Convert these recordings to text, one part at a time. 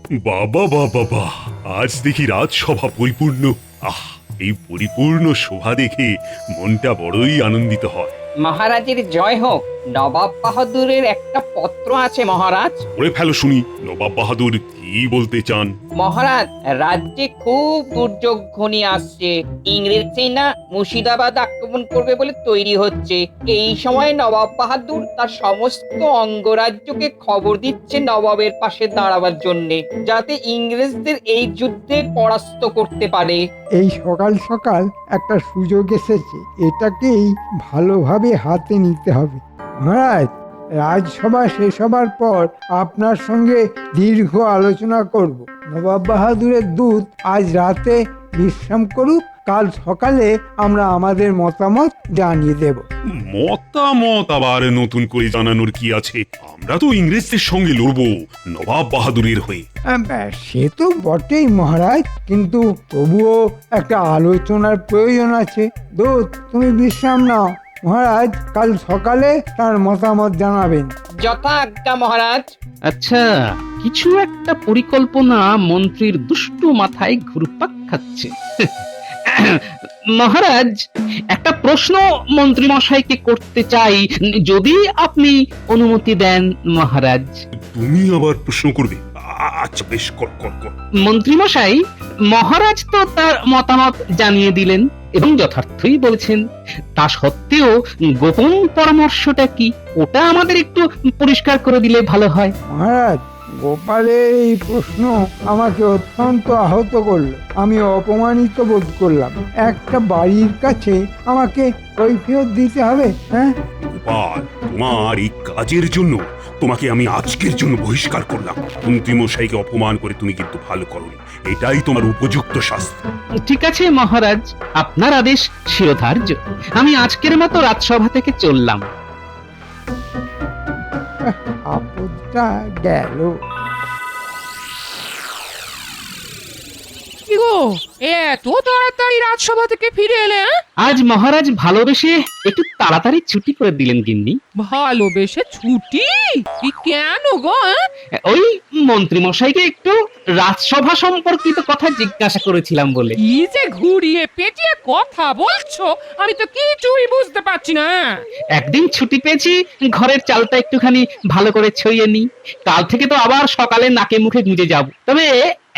বাবা বাবা বাহ, আজ দেখি রাজসভা পরিপূর্ণ। আহ, এই পরিপূর্ণ শোভা দেখে মনটা বড়ই আনন্দিত হয়। মহারাজের জয় হোক। নবাব বাহাদুরের একটা পত্র আছে মহারাজ। পড়ে ফেলো শুনি, নবাব বাহাদুর কি বলতে চান? মহারাজ, রাজ্যে খুব দুর্যোগ ঘনিয়ে আসছে। ইংরেজ সেনা মুর্শিদাবাদ আক্রমণ করবে বলে তৈরি হচ্ছে। এই সময় নবাব বাহাদুর তার সমস্ত অঙ্গরাজ্যকে খবর দিচ্ছে নবাবের পাশে দাঁড়াবার জন্যে, যাতে ইংরেজদের এই যুদ্ধে পরাস্ত করতে পারে। এই সকাল সকাল একটা সুযোগ এসেছে, এটাকেই ভালোভাবে হাতে নিতে হবে। মহারাজ, রাজসভা শেষ হবার পর আপনার সঙ্গে দীর্ঘ আলোচনা করব। নবাব বাহাদুরের দূত আজ রাতে বিশ্রাম করুক, কাল সকালে আমরা আমাদের মতামত জানিয়ে দেব। মতামত আবার নতুন করে জানানোর কি আছে? আমরা তো ইংরেজদের সঙ্গে লড়বো নবাব বাহাদুরের হয়ে। সে তো বটেই মহারাজ, কিন্তু তবুও একটা আলোচনার প্রয়োজন আছে। দূত, তুমি বিশ্রাম নাও। মহারাজ কাল সকালে তার মতামত জানাবেন। যথা আজ্ঞা মহারাজ। আচ্ছা, কিছু একটা পরিকল্পনা মন্ত্রীর দুষ্টু মাথায় ঘুরপাক খাচ্ছে। মহারাজ, একটা প্রশ্ন মন্ত্রী মশাইকে করতে চাই, যদি আপনি অনুমতি দেন মহারাজ। তুমি আবার প্রশ্ন করবে? আচ্ছা বেশ, কর কর কর। মন্ত্রী মশাই, মহারাজ তো তার মতামত জানিয়ে দিলেন এবং যথার্থই বলছেন, তা সত্ত্বেও গোপন পরামর্শটা কি, ওটা আমাদের একটু পরিষ্কার করে দিলে ভালো হয়। মহারাজ, গোপালের এই প্রশ্ন আমাকে অত্যন্ত আহত করলো। আমি অপমানিত বোধ করলাম। একটা বাড়ির কাছে আমাকে কৈফিয়ত দিতে হবে? হ্যাঁ, গোপাল, তোমার এই কাজের জন্য তোমাকে আমি আজকের জন্য বহিষ্কার করলাম। মন্ত্রী মশাইকে অপমান করে তুমি কিন্তু ভালো করোনি, এটাই তোমার উপযুক্ত শাস্তি। ঠিক আছে মহারাজ, আপনার আদেশ শিরোধার্য। আমি আজকের মতো রাজসভা থেকে চললাম। আপদটা গেল। কি গো, এত তাড়াতাড়ি রাজসভা থেকে ফিরে এলে? আজ মহারাজ ভালোবেসে একটু তাড়াতাড়ি ছুটি করে দিলেন গিন্নি। ভালোবেসে ছুটি? কি কেন গো? ওই মন্ত্রী মশাইকে একটু রাজসভা সম্পর্কিত কথা জিজ্ঞাসা করেছিলাম বলে। কি যে ঘুরিয়ে পেটিয়ে কথা বলছো, আমি তো কিছুই বুঝতে পারছি না। একদিন ছুটি পেয়েছি, ঘরের চালটা একটুখানি ভালো করে ছড়িয়ে নি। কাল থেকে তো আবার সকালে নাকে মুখে গুঁজে যাব। তবে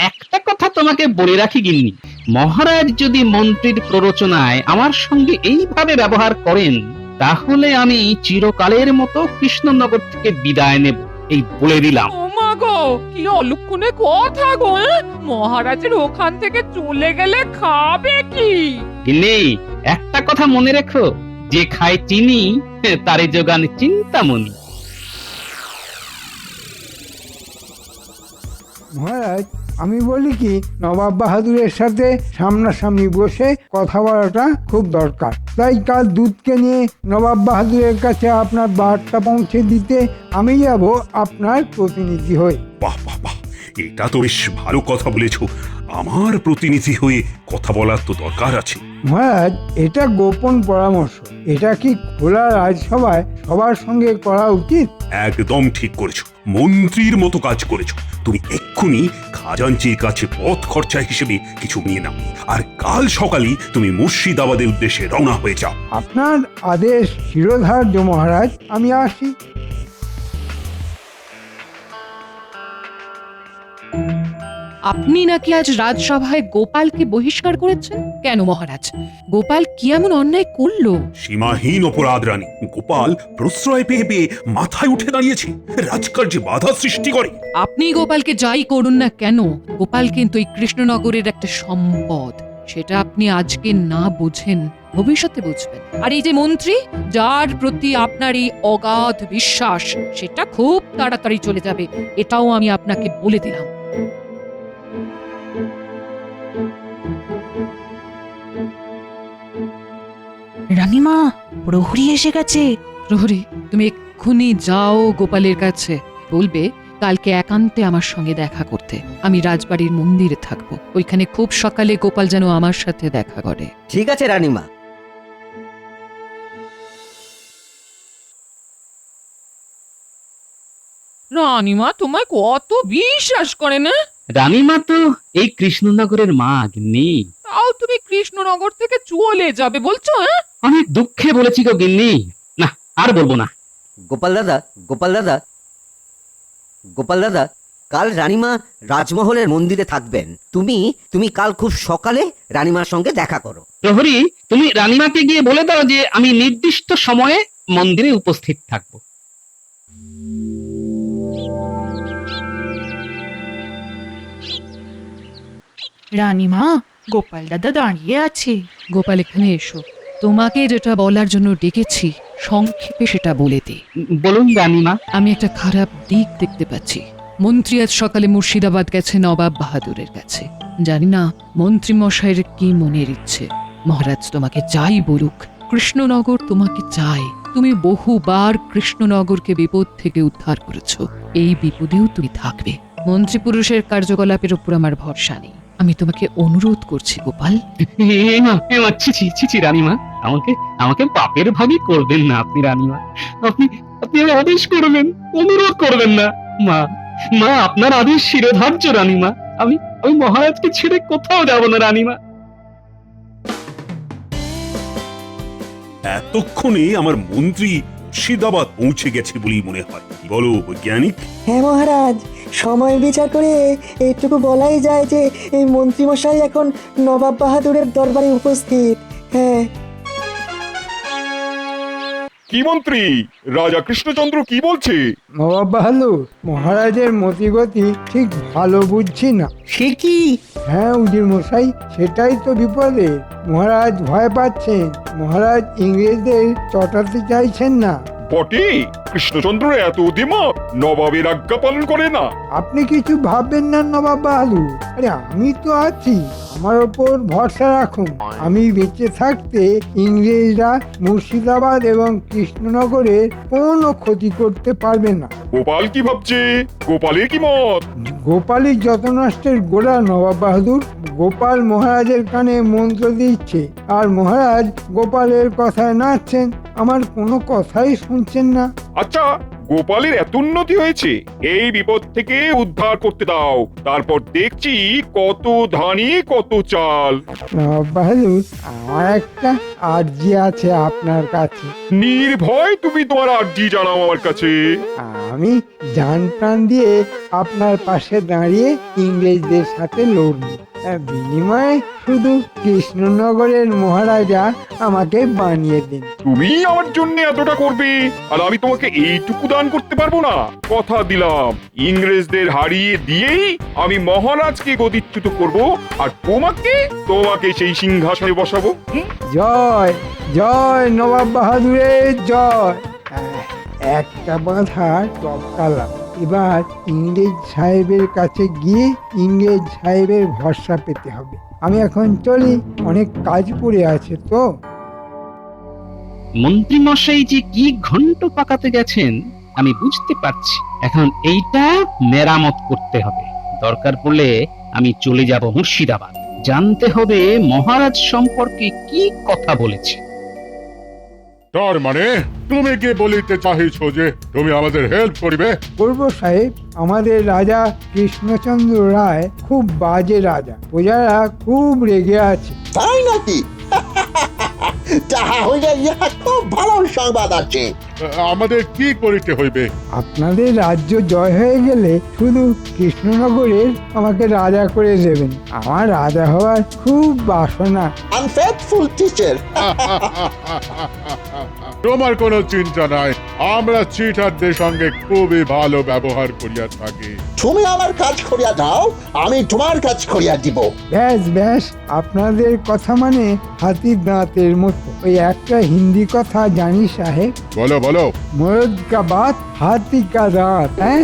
একটা কথা তোমাকে বলে রাখি গিন্নি, মহারাজ যদি মন্ত্রীর প্ররোচনায় আমার সঙ্গে এইভাবে ব্যবহার করেন, তাহলে আমি চিরকালের মতো কৃষ্ণনগর থেকে বিদায় নেব, এই বলে দিলাম। ও মা গো, কি অলক্ষণে কথা গো! মহারাজের ওখান থেকে চলে গেলে খাবে কি? গিন্নি, একটা কথা মনে রেখো, যে খায় চিনি তারে যোগান চিন্তামণি। মহারাজ, আমি বলি কি, নবাব বাহাদুরের সাথে সামনাসামনি বসে কথা বলাটা খুব দরকার। তাই কাল দুধকে নিয়ে নবাব বাহাদুরের কাছে আপনার বার্তা পৌঁছে দিতে আমি যাব আপনার প্রতিনিধি হয়ে। বাহ বাহ বাহ, এটা তো বেশ ভালো কথা বলেছো। আমার প্রতিনিধি হয়ে কথা বলার তো দরকার আছে। মহারাজ, এটা গোপন পরামর্শ। এটা কি খোলা রাজসভায় সবার সঙ্গে করা উচিত? একদম ঠিক করেছো, মন্ত্রীর মতো কাজ করেছো। তুমি এক্ষুনি খাজাঞ্চির কাছে পথ খরচা হিসেবে কিছু নিয়ে নাও, আর কাল সকালে তুমি মুর্শিদাবাদের উদ্দেশ্যে রওনা হয়ে যাও। আপনার আদেশ শিরোধার্য মহারাজ, আমি আসি। আপনি নাকি আজ রাজসভায় গোপালকে বহিষ্কার করেছেন? কেন মহারাজ, গোপাল কি এমন অন্যায় করলো? সীমাহীন অপরাধ রানী। গোপাল প্রশ্রয় পেয়ে পেয়ে মাথায় উঠে দাঁড়িয়েছে, রাজকার্যে বাধা সৃষ্টি করে। আপনি গোপালকে যাই করুন না কেন, গোপাল কিন্তু এই কৃষ্ণনগরের একটা সম্পদ। সেটা আপনি আজকে না বুঝেন, ভবিষ্যতে বুঝবেন। আর এই যে মন্ত্রী, যার প্রতি আপনার এই অগাধ বিশ্বাস, সেটা খুব তাড়াতাড়ি চলে যাবে, এটাও আমি আপনাকে বলে দিলাম। রানীমা, প্রহরী এসে গেছে। প্রহরী, তুমি এক্ষুনি যাও গোপালের কাছে, বলবে কালকে একান্তে আমার সঙ্গে দেখা করতে। আমি রাজবাড়ির মন্দিরে থাকবো, ওইখানে খুব সকালে গোপাল যেন আমার সাথে দেখা করে। ঠিক আছে রানীমা। রানীমা তোমায় কত বিশ্বাস করে না? রানীমা তো এই কৃষ্ণনগরের মা গিন্নি। তাও তুমি কৃষ্ণনগর থেকে চলে যাবে বলছো? হ্যাঁ, অনেক দুঃখে বলেছি গো গিন্নি। না, আর বলবো না। গোপাল দাদা, গোপাল দাদা, গোপাল দাদা, কাল রানীমা রাজমহলের মন্দিরে থাকবেন। তুমি তুমি কাল খুব সকালে রানীমার সঙ্গে দেখা করো। প্রহরী, তুমি রানীমাকে গিয়ে বলে দাও যে আমি নির্দিষ্ট সময়ে মন্দিরে উপস্থিত থাকবো। রানীমা, গোপাল দাদা দাঁড়িয়ে আছে। গোপাল এখানে এসো, তোমাকে যেটা বলার জন্য ডেকেছি সংক্ষেপে সেটা বলে দে। বলুন রানীমা। আমি একটা খারাপ দিক দেখতে পাচ্ছি। মন্ত্রী আজ সকালে মুর্শিদাবাদ গেছে নবাব বাহাদুরের কাছে। জানি না মন্ত্রী মশাইয়ের কি মনের ইচ্ছে। মহারাজ তোমাকে যাই বলুক, কৃষ্ণনগর তোমাকে চায়। তুমি বহুবার কৃষ্ণনগরকে বিপদ থেকে উদ্ধার করেছো, এই বিপদেও তুমি থাকবে। মন্ত্রী পুরুষের কার্যকলাপের উপর আমার ভরসা নেই। আমি তোমাকে অনুরোধ করছি গোপাল। ছি রানীমা, আমাকে আমাকে পাপের ভাগই করবেন না আপনি রানীমা। আপনি আপনি আমায় আদেশ করবেন, অনুরোধ করবেন না। মা মা আপনার আদেশ শিরোধার্য রানীমা। আমি আমি মহারাজকে ছেড়ে কোথাও যাব না রানীমা। এতক্ষণে আমার মন্ত্রী মুর্শিদাবাদ পৌঁছে গেছে বলেই মনে হয়। কি বলো বৈজ্ঞানিক? হ্যাঁ মহারাজ, সময় বিচার করে এইটুকু বলাই যায় যে এই মন্ত্রীমশাই এখন নবাব বাহাদুরের দরবারে উপস্থিত। হ্যাঁ। কি মন্ত্রী, রাজা কৃষ্ণচন্দ্র কি বলছে? নবাব বাহাদুর, মহারাজের মতিগতি ঠিক ভালো বুঝছি না। সে কি? হ্যাঁ উজির মশাই, সেটাই তো বিপদে। মহারাজ ভয় পাচ্ছেন। মহারাজ ইংরেজদের চটাতে চাইছেন না। বটে, কৃষ্ণচন্দ্র এত দিমাগ, নবাবের আজ্ঞা পালন করে না। আপনি কিছু ভাববেন না নবাব বাহাদুর। আরে আমি তো আছি, আমার ওপর ভরসা রাখুন। আমি বেঁচে থাকতে ইংরেজরা মুর্শিদাবাদ এবং কৃষ্ণনগরের কোনো ক্ষতি করতে পারবে না। গোপাল কি ভাবছে? গোপালের কি মত? গোপালই যত নষ্টের গোড়া নবাব বাহাদুর। গোপাল মহারাজের কানে মন্ত্র দিচ্ছে, আর মহারাজ গোপালের কথায় নাচছেন। আমার কোনো কথাই শুনছেন না। আচ্ছা, গোপালের এত উন্নতি হয়েছে, এই বিপদ থেকে উদ্ধার করতে দাও। তারপর দেখছি কত ধানি কত চাল। নবাব বাহাদুর, আমার একটা আর্জি আছে আপনার কাছে। নির্ভয় তুমি তোমার আর্জি জানাও আমার কাছে। আমি জান প্রাণ দিয়ে আপনার পাশে দাঁড়িয়ে ইংরেজদের সাথে লড়ব। বিনিময়ে শুধু কৃষ্ণনগরের মহারাজা আমাকে বানিয়ে দিন। তুমি আমার জন্য এতটা করবে, আর আমি তোমাকে এইটুকু দান করতে পারবো না? কথা দিলাম, ইংরেজদের হারিয়ে দিয়েই আমি মহারাজকে গদিচ্যুত করব, আর তোমাকে তোমাকে সেই সিংহাসনে বসাবো। জয় জয় নবাব বাহাদুরের জয়। একটা বাঁধা টপকালাম। এবার ইংরেজ সাহেবের কাছে গিয়ে ইংরেজ সাহেবের ভরসা পেতে হবে। আমি এখন চলি, অনেক কাজ পড়ে আছে তো। মন্ত্রী মশাই যে কি ঘন্ট পাকাতে গেছেন আমি বুঝতে পারছি। এখন এইটা মেরামত করতে হবে। দরকার পড়লে আমি চলে যাব মুর্শিদাবাদ, জানতে হবে মহারাজ সম্পর্কে কি কথা বলেছে। তার মানে তুমি কি বলিতে চাহিছ যে তুমি আমাদের হেল্প করিবে? করব সাহেব। আমাদের রাজা কৃষ্ণচন্দ্র রায় খুব বাজে রাজা, প্রজারা খুব রেগে আছে। তাই নাকি? তাহা হইলে ইহা খুব ভালো সংবাদ আছে। আমাদের কি করিতে হইবে? আপনাদের রাজ্য জয় হয়ে গেলে শুধু কৃষ্ণনগরের আমাকে রাজা করে দেবেন। আমার রাজা হওয়ার খুব বাসনা। Unfaithful teacher. তোমার কোনো চিন্তা নাই, আমরা চিটারদের সঙ্গে খুবই ভালো ব্যবহার করিয়া থাকি। তুমি আমার কাজ করিয়া দাও, আমি তোমার কাজ করিয়া দিব। ব্যাস ব্যাস, আপনাদের কথা মানে হাতির দাঁতের মতো। ওই একটা হিন্দি কথা জানি সাহেব, বলো বলো। মরদ কা বাত হাতি কা দাঁত। হ্যাঁ,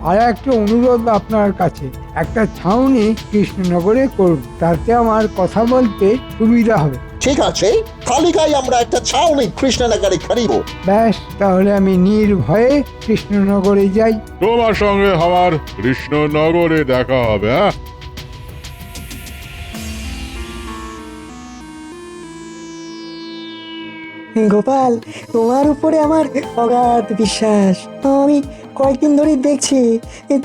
আর একটা অনুরোধ আপনার কাছে, একটা ছাউনি কৃষ্ণনগরে করুন, তাতে আমার কথা বলতে সুবিধা হবে। ঠিক আছে, তালিকায় আমরা একটা ছাউনি কৃষ্ণনগরে করিব। ব্যাস, তাহলে আমি নির্ভয়ে কৃষ্ণনগরে যাই। তোমার সঙ্গে আমার কৃষ্ণনগরে দেখা হবে। হ্যাঁ, গোপাল, তোমার উপরে আমার অগাধ বিশ্বাস। আমি কয়েকদিন ধরেই দেখছি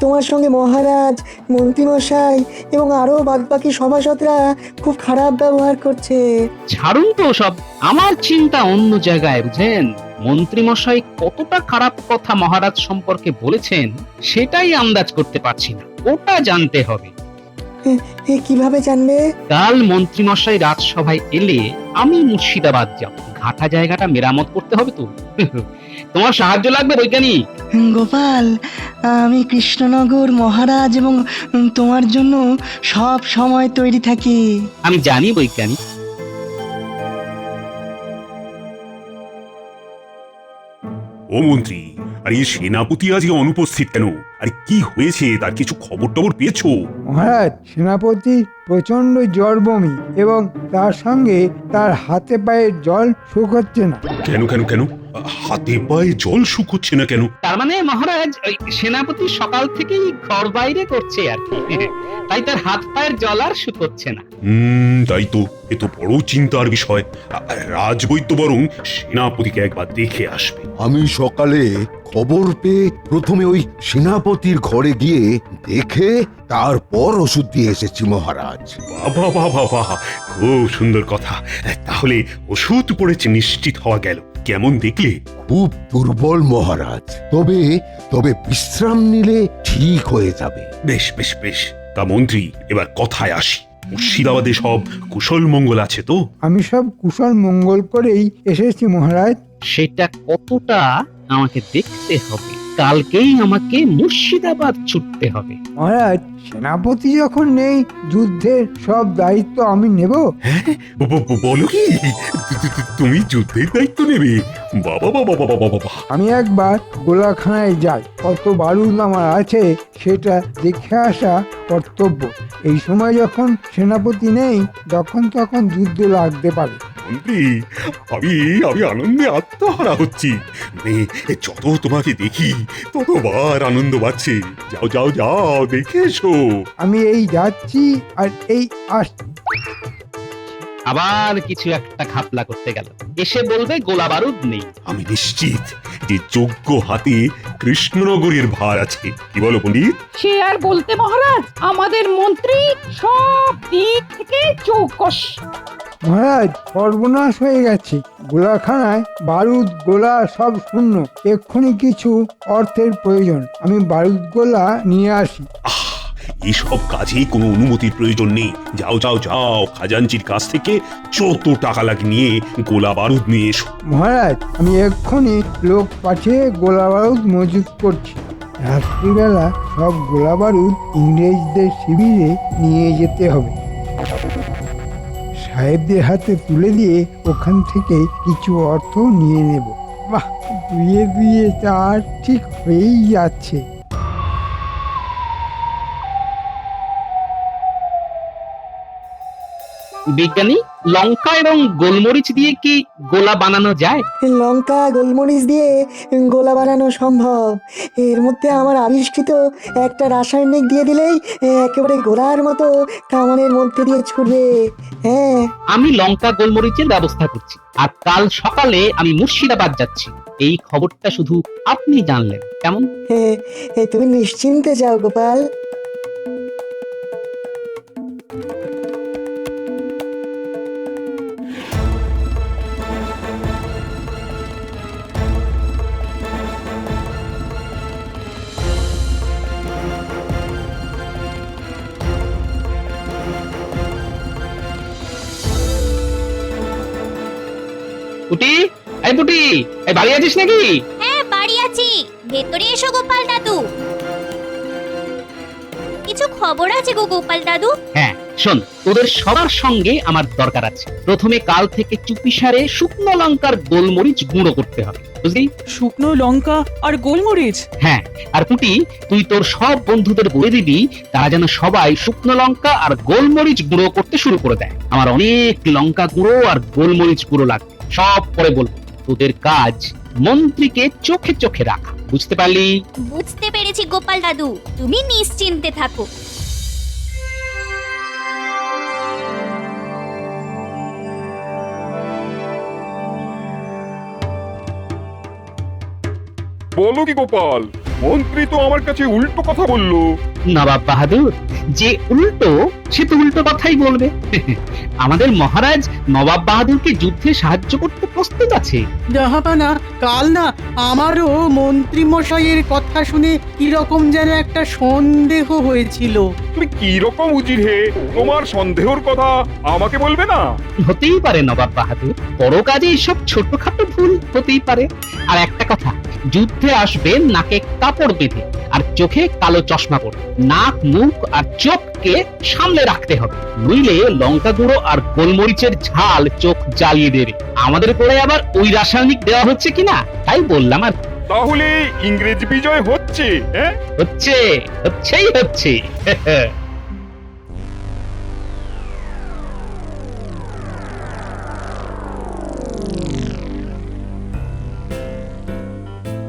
তোমার সঙ্গে মহারাজ, মন্ত্রীমশাই এবং আরো বাদবাকি সভাসদরা খুব খারাপ ব্যবহার করছে। ছাড়ুন তো সব, আমার চিন্তা অন্য জায়গায়, বুঝলেন? মন্ত্রীমশাই কতটা খারাপ কথা মহারাজ সম্পর্কে বলেছেন সেটাই আন্দাজ করতে পারছি না, ওটা জানতে হবে। কিভাবে জানবে? কাল মন্ত্রীমশাই রাজসভায় এলে আমি মুর্শিদাবাদ যাব, ঘাটা জায়গাটা মেরামত করতে হবে তো। তোমার সাহায্য লাগবে বৈজ্ঞানিক। গোপাল, আমি কৃষ্ণনগর, মহারাজ এবং তোমার জন্য সব সময় তৈরি থাকি। আমি জানি বৈজ্ঞানিক। ও মন্ত্রী, আর এই সেনাপতি আজকে অনুপস্থিত কেন? আর কি হয়েছে তার কিছু খবর টবর পেয়েছো? মহারাজ, সেনাপতি প্রচন্ড জ্বর, বমি এবং তার সঙ্গে তার হাতে পায়ে জল শুকোচ্ছে না। কেন কেন কেন? হাতে পায়ে জল শুকোচ্ছে না কেন? তার মানে মহারাজ ওই সেনাপতি সকাল থেকেই ঘর বাইরে করছে আর কি, তাই তার হাত পায়ের জল আর শুকোচ্ছে না। তাই তো, এ তো বড় চিন্তার বিষয়। রাজবৈদ্য বরং সেনাপতিকে একবার দেখে আসবে। আমি সকালে খবর পেয়ে প্রথমে ওই সেনাপতির ঘরে গিয়ে দেখে তারপর ওষুধ দিয়ে এসেছি মহারাজ। বাবা বাবা বাবা, খুব সুন্দর কথা। তাহলে ওষুধ পড়েছে নিশ্চিত হওয়া গেল। কেমন দেখলে? খুব দুর্বল মহারাজ, তবে তবে বিশ্রাম নিলে ঠিক হয়ে যাবে। বেশ বেশ বেশ। তা মন্ত্রী, এবার কথায় আসি। মুর্শিদাবাদে সব কুশল মঙ্গল আছে তো? আমি সব কুশল মঙ্গল করেই এসেছি মহারাজ। সেটা কতটা আমাকে দেখতে হবে, কালকেই আমাকে মুর্শিদাবাদ ছুটতে হবে। মহারাজ, সেনাপতি যখন নেই, যুদ্ধের সব দায়িত্ব আমি নেব। বলো কি? তুমি যুদ্ধের দায়িত্ব নেবে? বাবা বাবা বাবা বাবা। আমি একবার গোলাখানায় যাই, কত বারুদ আমার আছে সেটা দেখে আসা কর্তব্য। এই সময় যখন সেনাপতি নেই, তখন যুদ্ধ লাগতে পারে। মন্ত্রী, আমি আমি আনন্দে আত্মহারা হচ্ছি। যত তোমাকে দেখি ততবার আনন্দ পাচ্ছে। যাও যাও যাও, দেখে এসো। আমি এই যাচ্ছি আর এই আসছি। আবার কিছু একটা ঘাপলা করতে গেল, এসে বলবে গোলা বারুদ নেই। আমি নিশ্চিত যে যোগ্য হাতে কৃষ্ণনগরের ভার আছে। কি বলো পণ্ডিত? সে আর বলতে মহারাজ, আমাদের মন্ত্রী সব দিক থেকে চৌকস। মহারাজ, সর্বনাশ হয়ে গেছে। গোলাখানায় বারুদ গোলা সব শূন্য। এক্ষুনি কিছু অর্থের প্রয়োজন, আমি বারুদ গোলা নিয়ে আসি। এইসব কাজে কোনো অনুমতির প্রয়োজন নেই। যাও যাও যাও, খাজাঞ্চির কাছ থেকে যত টাকা লাগে নিয়ে গোলা বারুদ নিয়ে এসো। মহারাজ, আমি এক্ষুনি লোক পাঠিয়ে গোলা বারুদ মজুত করছি। রাত্রিবেলা সব গোলা বারুদ ইংরেজদের শিবিরে নিয়ে যেতে হবে। সাহেবদের হাতে তুলে দিয়ে ওখান থেকে কিছু অর্থ নিয়ে নেব। বাহ, দুয়ে দুয়ে চার ঠিক হয়েই যাচ্ছে। বিজ্ঞানী, লঙ্কা এবং গোলমরিচ দিয়ে কি গোলা বানানো যায়? লঙ্কা গোলমরিচ দিয়ে গোলা বানানো সম্ভব। এর মধ্যে আমার আবিষ্কৃত একটা রাসায়নিক দিয়ে দিলেই একেবারে গোলার মতো কামানের মধ্যে দিয়ে ছুটবে। হ্যাঁ, আমি লঙ্কা গোলমরিচের ব্যবস্থা করছি, আর কাল সকালে আমি মুর্শিদাবাদ যাচ্ছি। এই খবরটা শুধু আপনি জানলেন, কেমন? তুমি নিশ্চিন্তে যাও গোপাল। পুটি, এই পুটি, এই বাড়ি আছিস নাকি? হ্যাঁ, বাড়ি আছি। ভেতরে এসো গোপাল দাদু। কিছু খবর আছে গো গোপাল দাদু। হ্যাঁ শোন, তোদের সবার সঙ্গে আমার দরকার আছে। প্রথমে কাল থেকে চুপিসারে শুকনো লঙ্কার গোলমরিচ গুঁড়ো করতে হবে, বুঝলি? শুকনো লঙ্কা আর গোলমরিচ? হ্যাঁ, আর পুটি, তুই তোর সব বন্ধুদের বলে দিবি তারা যেন সবাই শুকনো লঙ্কা আর গোলমরিচ গুঁড়ো করতে শুরু করে দেয়। আমার অনেক লঙ্কা গুঁড়ো আর গোলমরিচ গুঁড়ো লাগবে, সব পরে বলবো। তোদের কাজ মন্ত্রীকে চোখে চোখে রাখা, বুঝতে পারলি? বুঝতে পেরেছি গোপাল দাদু, তুমি নিশ্চিন্তে থাকো। বলো কি গোপাল, মন্ত্রী তো আমার কাছে উল্টো কথা বললো। নবাব বাহাদুর, যে উল্টো সে তো উল্টো কথাই বলবে। আমাদের মহারাজ নবাব বাহাদুরকে যুদ্ধে সাহায্য করতে প্রস্তুত আছে। জাহাপানা, কাল না আমারও মন্ত্রী মশাইয়ের কথা শুনে কিরকম যেন একটা সন্দেহ হয়েছিল। তুমি কি রকম উজির হে, তোমার সন্দেহর কথা আমাকে বলবে না? হতেই পারে নবাব বাহাদুর, বড় কাজে এইসব ছোটখাটো ভুল হতেই পারে। আর একটা কথা, যুদ্ধে আসবে নাকে কাপড় বেঁধে আর চোখে কালো চশমা পরে। নাক, মুখ আর চোখকে সামলে রাখতে হবে, নইলে লঙ্কা গুঁড়ো আর গোলমরিচের ঝাল চোখ জ্বালিয়ে দেবে। আমাদের করে আবার ওই রাসায়নিক দেওয়া হচ্ছে কিনা তাই বললাম। আর তাহলে ইংরেজ বিজয় হচ্ছে? হ্যাঁ, হচ্ছে।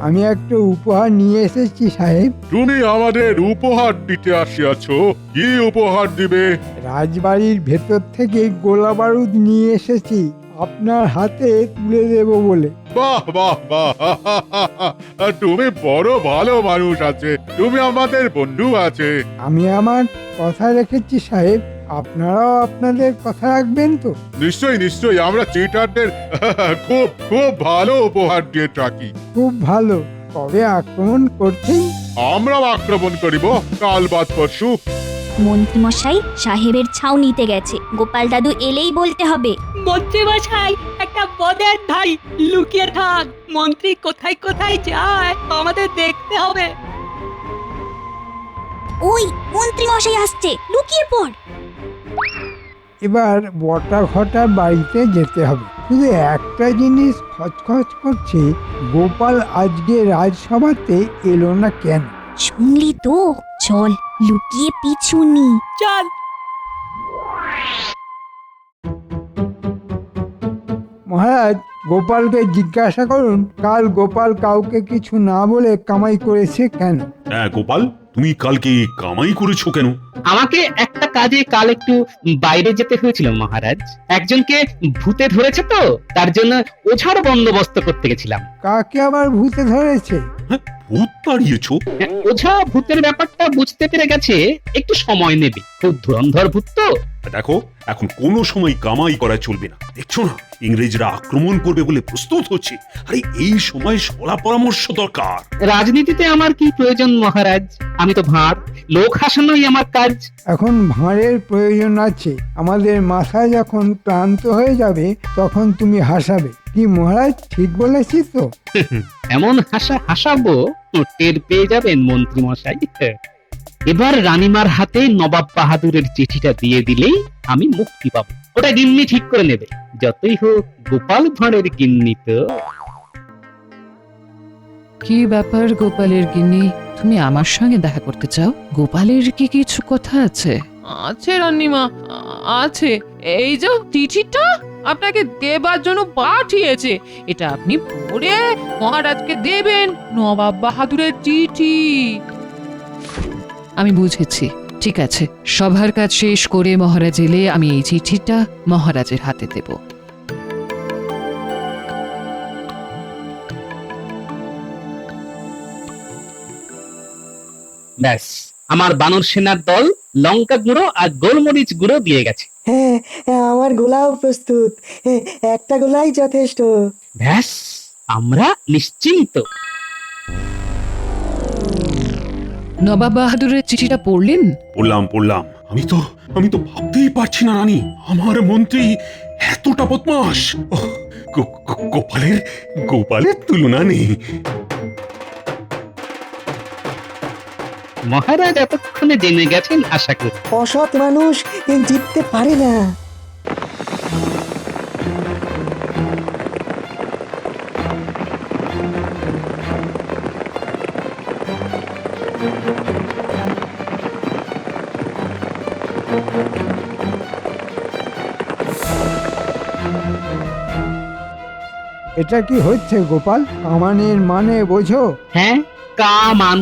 আমি একটা উপহার নিয়ে এসেছি সাহেব। তুমি আমাদের উপহার দিতে আসিয়াছ, কি উপহার দিবে? রাজবাড়ির ভেতর থেকে গোলা বারুদ নিয়ে এসেছি, আপনার হাতে তুলে দেব বলে। বাহ বাহ বাহ, তুমি বড় ভালো মানুষ আছে, তুমি আমাদের বন্ধু আছে। আমি আমার কথা রেখেছি সাহেব, আপনারাও আপনাদের কথা রাখবেন তো? নিশ্চয়ই নিশ্চয়ই, আমরা চিটারদের খুব খুব ভালো উপহার দিয়ে থাকি। খুব ভালো। কবে আক্রমণ করছেন? আমরা আক্রমণ করিব কাল বাদ পরশু। মন্ত্রীমশাই সাহেবের ছাউনিতে গেছে, গোপাল দাদু এলেই বলতে হবে। মন্ত্রী মশাই, একটা বদের ভাই লুকিয়ে থাক, মন্ত্রী কোথায় কোথায় যায় আমাদের দেখতে হবে। ওই মন্ত্রী মশাই আসছে, লুকিয়ে পড়। এবার বটা ঘটা বাড়িতে যেতে হবে। শুধু একটা জিনিস খচখচ করছে, গোপাল আজকে রাজসভাতে এলো না কেন? শুনলি তো, চল লুকিয়ে পিছু নি। চল। মহারাজ, গোপালকে জিজ্ঞাসা করুন কাল গোপাল কাউকে কিছু না বলে কামাই করেছে কেন। হ্যাঁ গোপাল, তুমি কালকে কামাই করেছো কেন? আমাকে একটা কাজে কাল একটু বাইরে যেতে হয়েছিল মহারাজ। একজনকে ভূতে ধরেছে তো, তার জন্য ওঝার বন্দোবস্ত করতে গেছিলাম। কাকে আবার ভূতে ধরেছে? ভূত তাড়িয়েছো? ওঝা ভূতের ব্যাপারটা বুঝতে পেরে গেছে, একটু সময় নেবে, খুব ধুরন্ধর ভূত তো। দেখো, এখন কোনো সময় কামাই করা চলবে না। দেখছো না, ইংরেজরা আক্রমণ করবে বলে প্রস্তুত হচ্ছে। আরে এই সময় সলা পরামর্শ দরকার। রাজনীতিতে আমার কি প্রয়োজন মহারাজ? আমি তো ভাঁড়, লোক হাসানোই আমার কাজ। এখন ভাঁড়ের প্রয়োজন আছে। আমাদের মাথা যখন ক্লান্ত হয়ে যাবে তখন তুমি হাসাবে। কি মহারাজ, ঠিক বলেছি তো? এমন হাসাবো টের পেয়ে যাবেন মন্ত্রী মশাই। এবার রানীমার হাতে নবাব বাহাদুরের চিঠিটা দিয়ে দিলেই আমি মুক্তি পাবো। ওটা গিন্নি ঠিক করে নেবে, যতই হোক গোপাল ভাঁড়ের গিন্নি তো। কি ব্যাপার গোপালের গিন্নি, তুমি আমার সঙ্গে দেখা করতে চাও? গোপালের কি কিছু কথা আছে? আছে রানীমা, আছে। এই যে চিঠিটা আপনাকে দেবার জন্য পাঠিয়েছে, এটা আপনি পড়ে মহারাজকে দেবেন। নবাব বাহাদুরের চিঠি। আমি বুঝেছি, ঠিক আছে। সভার কাজ শেষ করে মহারাজ এলে আমি এই চিঠিটা মহারাজের হাতে দেব। ব্যাস, আমার বানর সেনার দল লঙ্কা গুঁড়ো আর গোলমরিচ গুঁড়ো দিয়ে গেছে। হ্যাঁ, আমার গোলাও প্রস্তুত, একটা গোলাই যথেষ্ট। ব্যাস, আমরা নিশ্চিন্ত। নবাব বাহাদুরের চিঠিটা পড়লেন? পড়লাম। আমি তো ভাবতেই পারছি না রানী, আমার মন্ত্রী এতটা বদমাশ। গোপালের তুলনা নেই। মহারাজ এতক্ষণে জেনে গেছেন আশা করি। অসৎ মানুষ জিততে পারে না। এটা কি হচ্ছে গোপাল? কামানের মানে বোঝো? হ্যাঁ, কামান।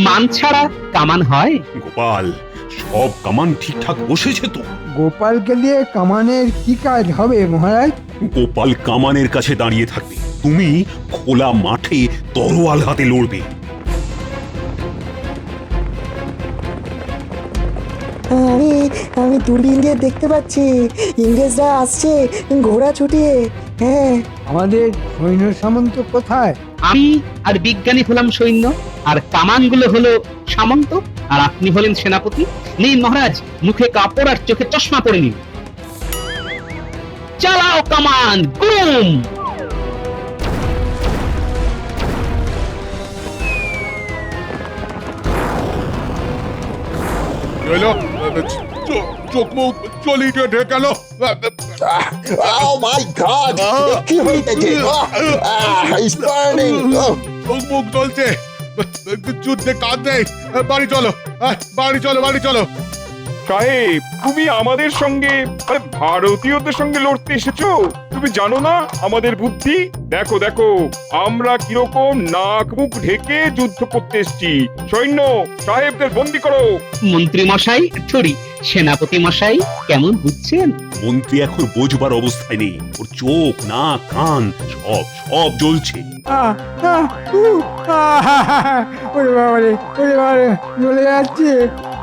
মান ছাড়া কামান হয়? গোপাল, সব কামান ঠিকঠাক বসেছে তো? গোপালকে দিয়ে কামানের কি কাজ হবে মহারাজ? গোপাল কামানের কাছে দাঁড়িয়ে থাকবে, তুমি খোলা মাঠে তরোয়াল হাতে লড়বে। আমি আমি দূরবীন দিয়ে দেখতে পাচ্ছি ইংরেজরা আসছে ঘোড়া ছুটিয়ে। হ্যাঁ, আমাদের সৈন্য সামন্ত কোথায়? আমি আর বিজ্ঞানী হলাম সৈন্য, আর কামানগুলো হলো সামন্ত, আর আপনি হলেন সেনাপতি। নিন মহারাজ, মুখে কাপড় আর চোখে চশমা পরে নিন। চালাও কামান, গুম! এলো চোখ মুখ চলিয়ে ঢেকালো। Oh my God! কি হইতেছে? It's burning! চোখ মুখ জ্বলছে, যুদ্ধে কাজ নেই। বাড়ি চলো, বাড়ি চলো, বাড়ি চলো। সাহেব, তুমি আমাদের সঙ্গে ভারতীয়দের সঙ্গে লড়তে এসেছো? তুমি জানো না আমাদের বুদ্ধি? দেখো দেখো, আমরা কিরকম নাক মুখ ঢেকে যুদ্ধ করতে এসেছি। সৈন্য সাহেবদের বন্দি করো। মন্ত্রী মশাই, সরি সেনাপতি মশাই, কেমন বুঝছেন? মন্ত্রী এখন বোঝবার অবস্থায় নেই, ওর চোখ নাক কান সব সব জ্বলছে। ওরে বাবারে, ওরে বাবারে, চলে যাচ্ছে।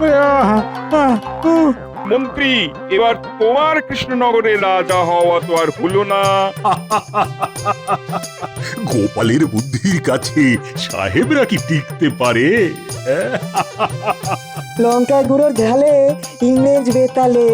ওরে বাবা, মন্ত্রী, এবার তোমার কৃষ্ণনগরের রাজা হওয়া তো আর হলো না। গোপালের বুদ্ধির কাছে সাহেবরা কি টিকতে পারে? লঙ্কা গুঁড়োর ঝালে ইংরেজ বেতালে